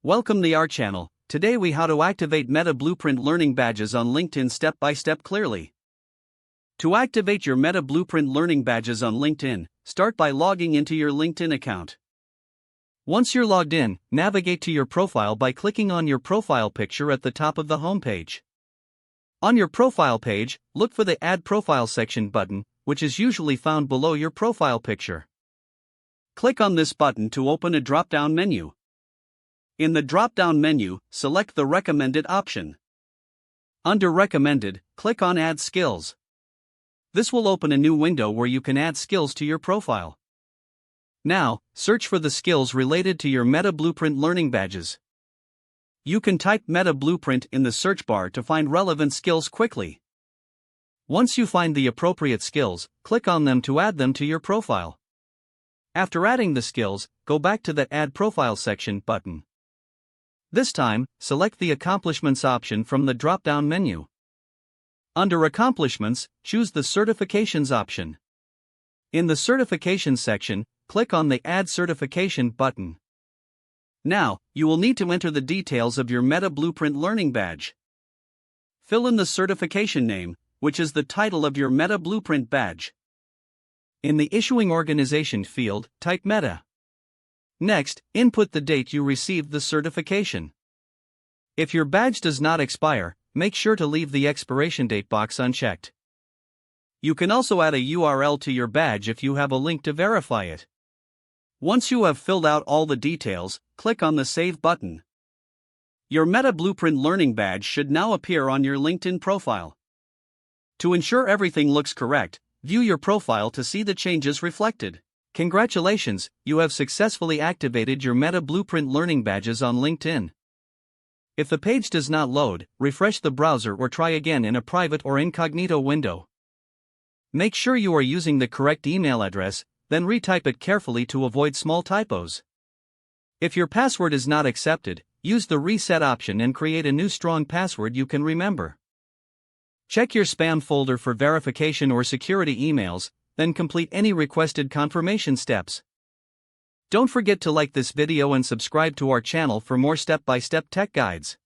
Welcome to our channel. Today we how to activate Meta Blueprint Learning Badges on LinkedIn step by step clearly. To activate your Meta Blueprint Learning Badges on LinkedIn, start by logging into your LinkedIn account. Once you're logged in, navigate to your profile by clicking on your profile picture at the top of the homepage. On your profile page, look for the Add Profile section button, which is usually found below your profile picture. Click on this button to open a drop-down menu. In the drop-down menu, select the Recommended option. Under Recommended, click on Add Skills. This will open a new window where you can add skills to your profile. Now, search for the skills related to your Meta Blueprint Learning Badges. You can type Meta Blueprint in the search bar to find relevant skills quickly. Once you find the appropriate skills, click on them to add them to your profile. After adding the skills, go back to the Add Profile section button. This time, select the Accomplishments option from the drop-down menu. Under Accomplishments, choose the Certifications option. In the Certifications section, click on the Add Certification button. Now, you will need to enter the details of your Meta Blueprint Learning Badge. Fill in the certification name, which is the title of your Meta Blueprint badge. In the Issuing Organization field, type Meta. Next, input the date you received the certification. If your badge does not expire, make sure to leave the expiration date box unchecked. You can also add a URL to your badge if you have a link to verify it. Once you have filled out all the details, click on the Save button. Your Meta Blueprint Learning Badge should now appear on your LinkedIn profile. To ensure everything looks correct, view your profile to see the changes reflected. Congratulations, you have successfully activated your Meta Blueprint Learning Badges on LinkedIn. If the page does not load, refresh the browser or try again in a private or incognito window. Make sure you are using the correct email address, then retype it carefully to avoid small typos. If your password is not accepted, use the Reset option and create a new strong password you can remember. Check your spam folder for verification or security emails, then complete any requested confirmation steps. Don't forget to like this video and subscribe to our channel for more step-by-step tech guides.